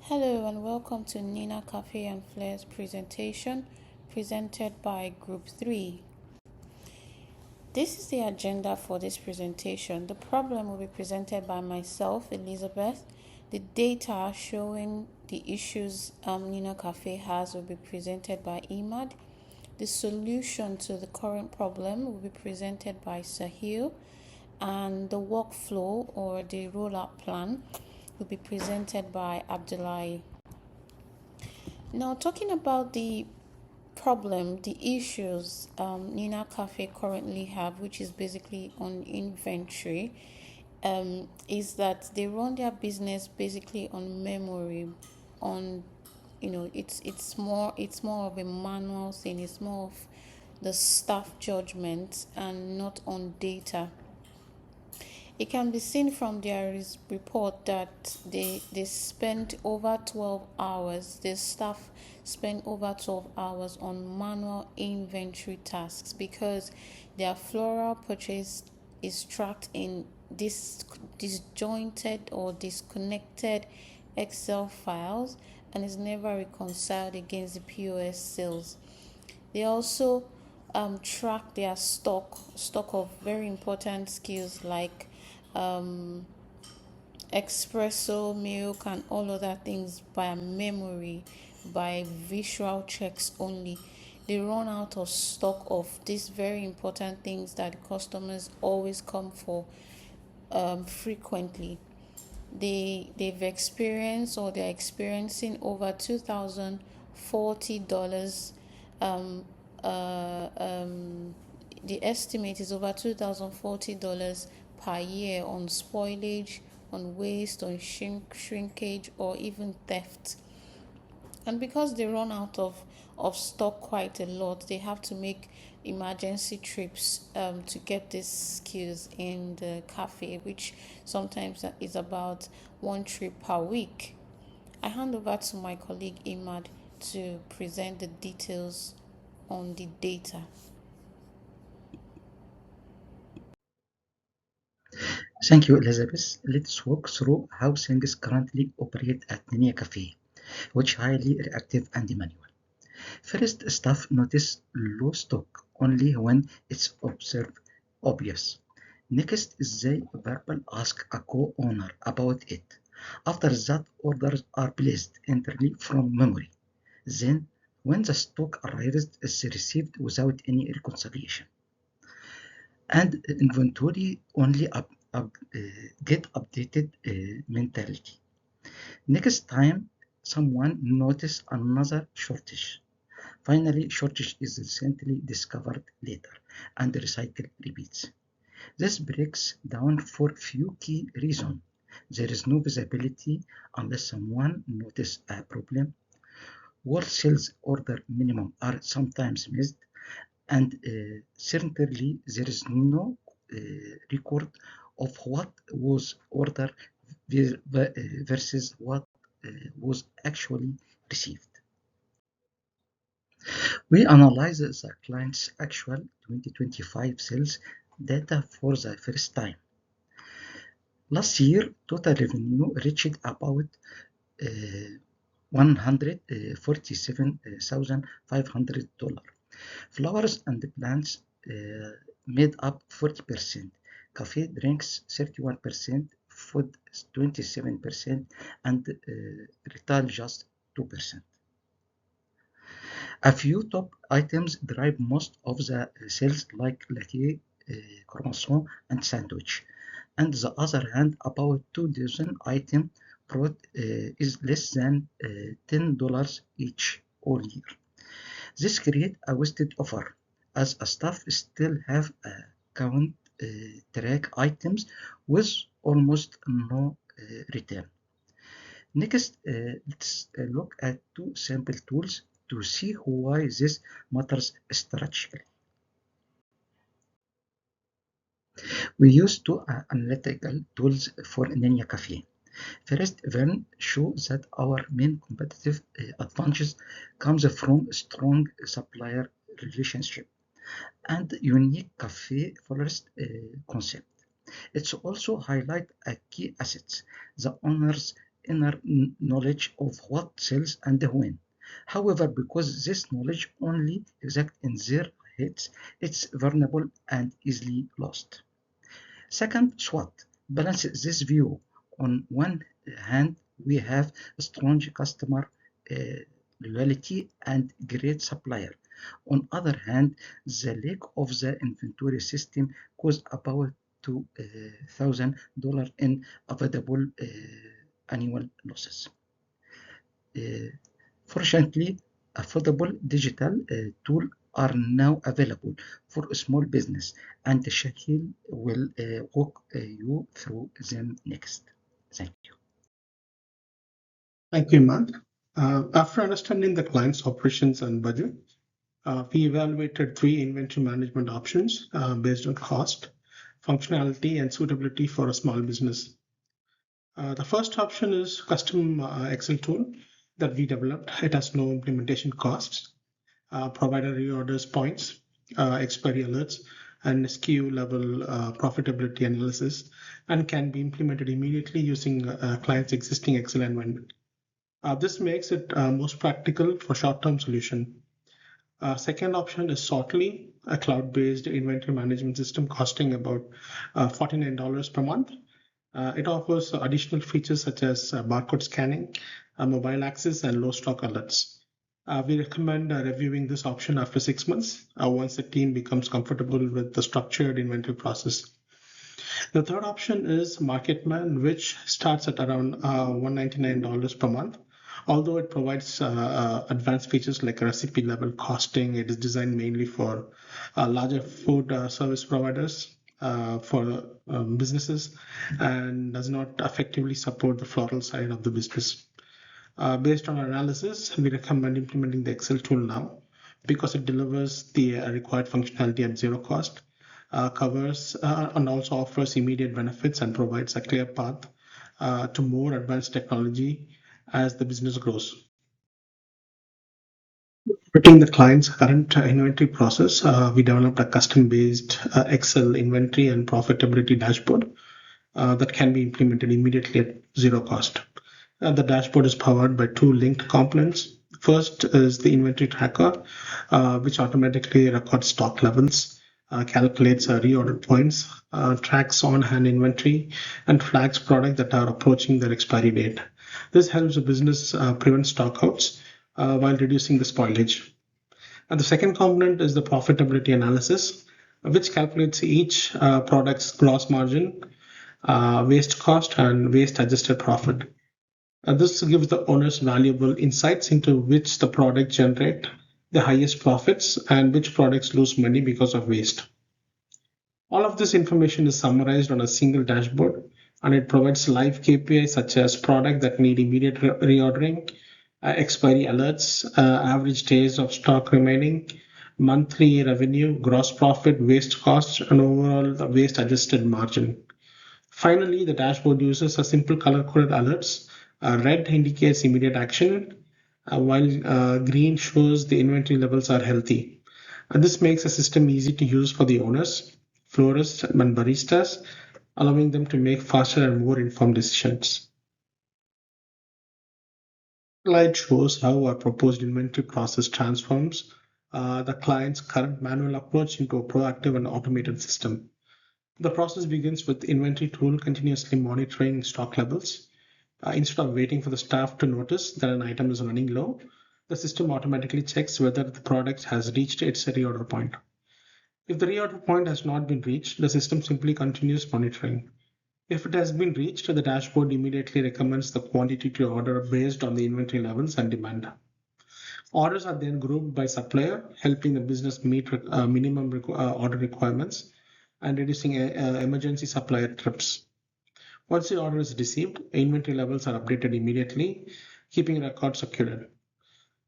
Hello and welcome to Nina Cafe and Fleurs presentation presented by Group 3. This is the agenda for this presentation. The problem will be presented by myself, Elizabeth. The data showing the issues Nina Cafe has will be presented by Imad. The solution to the current problem will be presented by Sahil, and the workflow or the rollout plan will be presented by Abdullahi. Now, talking about the problem, the issues Nina Cafe currently have, which is basically on inventory, is that they run their business basically on memory, on it's more of a manual thing. It's more of the staff judgment and not on data. It can be seen from their report that they spent over 12 hours, the staff spent over 12 hours on manual inventory tasks because their floral purchase is tracked in disjointed or disconnected Excel files and is never reconciled against the POS sales. They also track their stock of very important skills like espresso, milk, and all other things by memory, by visual checks only. They run out of stock of these very important things that customers always come for frequently. They've experienced or they're experiencing over $2,040. The estimate is over $2,040 per year on spoilage, on waste, on shrinkage, or even theft. And because they run out of stock quite a lot, they have to make emergency trips to get these skills in the cafe, which sometimes is about one trip per week. I hand over to my colleague Imad to present the details on the data. Thank you, Elizabeth. Let's walk through how things currently operate at Nenia Cafe, which is highly reactive and manual. First, staff notice low stock only when it's obvious. Next, they verbal ask a co-owner about it. After that, orders are placed entirely from memory. Then, when the stock arrives, it's received without any reconciliation. And inventory only get updated mentality. Next time someone notice another shortage. Finally, shortage is recently discovered later and the cycle repeats. This breaks down for few key reasons. There is no visibility unless someone notices a problem. Wholesale order minimum are sometimes missed, and certainly there is no record of what was ordered versus what was actually received. We analyze the client's actual 2025 sales data for the first time. Last year, total revenue reached about $147,500. Flowers and plants made up 40%, coffee drinks 31%, food 27%, and retail just 2%. A few top items drive most of the sales like latte, croissant, and sandwich. On the other hand, about 2 dozen items brought is less than $10 each all year. This creates a wasted offer, as a staff still have count track items with almost no return. Next, let's look at two sample tools to see why this matters strategically. We use two analytical tools for Nenia Cafe. First, Vern shows that our main competitive advantage comes from strong supplier relationship and unique cafe florist concept. It's also highlight a key assets, the owner's inner knowledge of what sells and when. However, because this knowledge only exists in their heads, it's vulnerable and easily lost. Second, SWOT balances this view. On one hand, we have strong customer uh, loyalty and great supplier. On other hand, the lack of the inventory system caused about $2,000 in avoidable annual losses. Uh, Fortunately, affordable digital tools are now available for small business, and Shakil will walk you through them next. Thank you. Thank you, Mark. After understanding the client's operations and budget, we evaluated three inventory management options based on cost, functionality, and suitability for a small business. The first option is custom Excel tool that we developed. It has no implementation costs. Provider reorders points, expiry alerts, and SKU level profitability analysis, and can be implemented immediately using client's existing Excel environment. This makes it most practical for short-term solution. Second option is Sortly, a cloud-based inventory management system costing about $49 per month. It offers additional features such as barcode scanning, mobile access, and low stock alerts. We recommend reviewing this option after 6 months once the team becomes comfortable with the structured inventory process. The third option is MarketMan, which starts at around $199 per month. Although it provides advanced features like recipe level costing, it is designed mainly for larger food service providers, for businesses, and does not effectively support the floral side of the business. Based on our analysis, we recommend implementing the Excel tool now because it delivers the required functionality at zero cost, covers and also offers immediate benefits and provides a clear path to more advanced technology as the business grows. Fitting the client's current inventory process, we developed a custom-based Excel inventory and profitability dashboard that can be implemented immediately at zero cost. The dashboard is powered by two linked components. First is the inventory tracker, which automatically records stock levels, calculates reorder points, tracks on-hand inventory, and flags products that are approaching their expiry date. This helps the business prevent stockouts while reducing the spoilage. And the second component is the profitability analysis, which calculates each product's gross margin, waste cost, and waste adjusted profit. This gives the owners valuable insights into which the product generate the highest profits and which products lose money because of waste. All of this information is summarized on a single dashboard, and it provides live KPIs such as products that need immediate reordering, expiry alerts, average days of stock remaining, monthly revenue, gross profit, waste cost, and overall the waste adjusted margin. Finally, the dashboard uses a simple color-coded alerts. Red indicates immediate action, while green shows the inventory levels are healthy. And this makes the system easy to use for the owners, florists, and baristas, allowing them to make faster and more informed decisions. Slide shows how our proposed inventory process transforms the client's current manual approach into a proactive and automated system. The process begins with inventory tool continuously monitoring stock levels. Instead of waiting for the staff to notice that an item is running low, the system automatically checks whether the product has reached its reorder point. If the reorder point has not been reached, the system simply continues monitoring. If it has been reached, the dashboard immediately recommends the quantity to order based on the inventory levels and demand. Orders are then grouped by supplier, helping the business meet minimum order requirements and reducing emergency supplier trips. Once the order is received, inventory levels are updated immediately, keeping records accurate.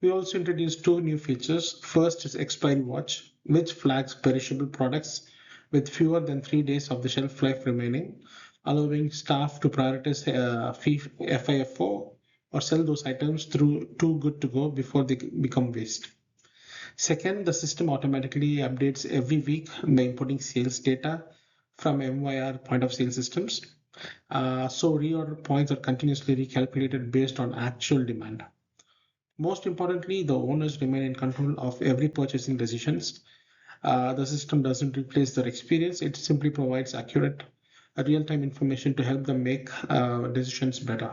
We also introduced two new features. First is expiry watch, which flags perishable products with fewer than 3 days of the shelf life remaining, allowing staff to prioritize FIFO or sell those items through too good to go before they become waste. Second, the system automatically updates every week by inputting sales data from MYR point of sale systems. So reorder points are continuously recalculated based on actual demand. Most importantly, the owners remain in control of every purchasing decisions. The system doesn't replace their experience, it simply provides accurate, real-time information to help them make decisions better.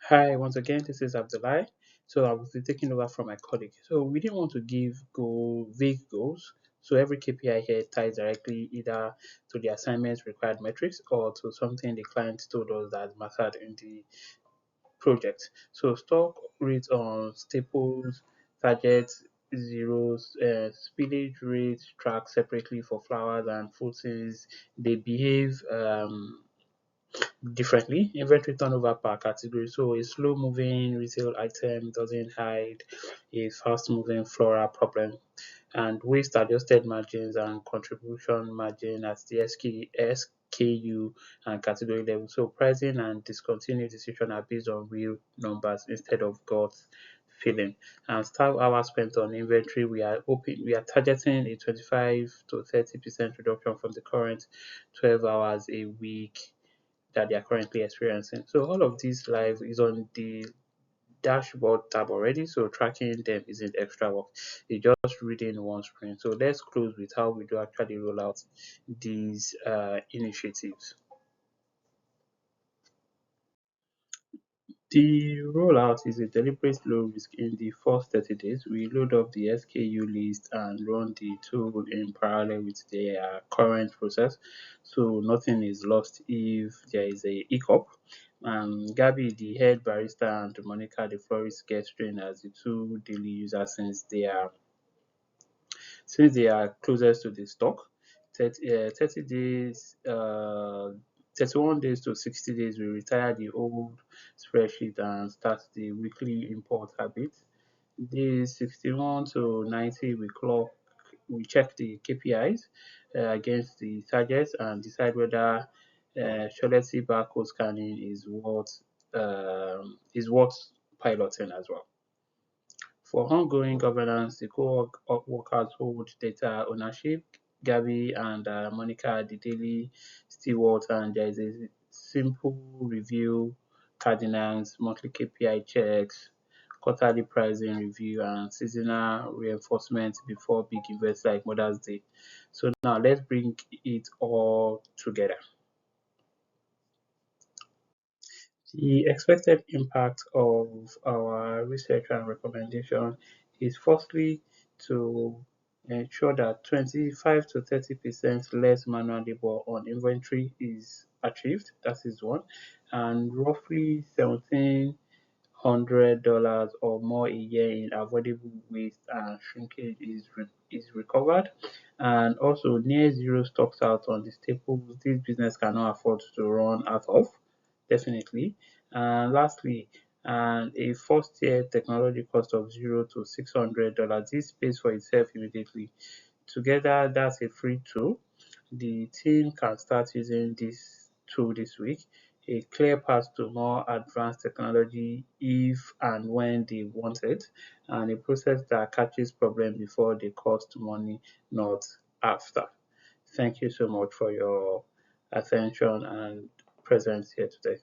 Hi, once again, this is Abdullah. So I will be taking over from my colleague. So we didn't want to give vague goals. So every KPI here ties directly either to the assignment's required metrics or to something the client told us that mattered in the project. So stock rates on staples, targets, zeros, spillage rates tracked separately for flowers and fruits. They behave differently. Inventory turnover per category. So a slow moving retail item doesn't hide a fast moving floral problem. And waste adjusted margins and contribution margin at the SKU and category level. So pricing and discontinued decision are based on real numbers instead of gut feeling. And staff hours spent on inventory, we are targeting a 25 to 30% reduction from the current 12 hours a week that they are currently experiencing. So all of this live is on the dashboard tab already, so tracking them isn't extra work. It's just reading one screen. So let's close with how we do actually roll out these initiatives. The rollout is a deliberate low risk. In the first 30 days, we load up the SKU list and run the tool in parallel with their current process. So nothing is lost if there is a hiccup. Gabby, the head barista, and Monica, the florist, get trained as the two daily users since they are closest to the stock. 30 days, 31 days to 60 days, we retire the old spreadsheet and start the weekly import habit. Days 61 to 90, we check the KPIs against the targets and decide whether Sholetsi barcode scanning is worth piloting as well. For ongoing governance, the co-workers hold data ownership. Gabby and Monica are the daily stewards, and there is a simple review, cardinals, monthly KPI checks, quarterly pricing review, and seasonal reinforcement before big events like Mother's Day. So now let's bring it all together. The expected impact of our research and recommendation is firstly to ensure that 25 to 30% less manual labor on inventory is achieved. That is one. And roughly 1,700 or more a year in avoidable waste and shrinkage is recovered. And also near zero stocks out on the staples this business cannot afford to run out of, definitely. And lastly, and a first year technology cost of $0 to $600. This pays for itself immediately. Together, that's a free tool. The team can start using this tool this week. A clear path to more advanced technology if and when they want it, and a process that catches problem before they cost money, not after. Thank you so much for your attention and presence here today.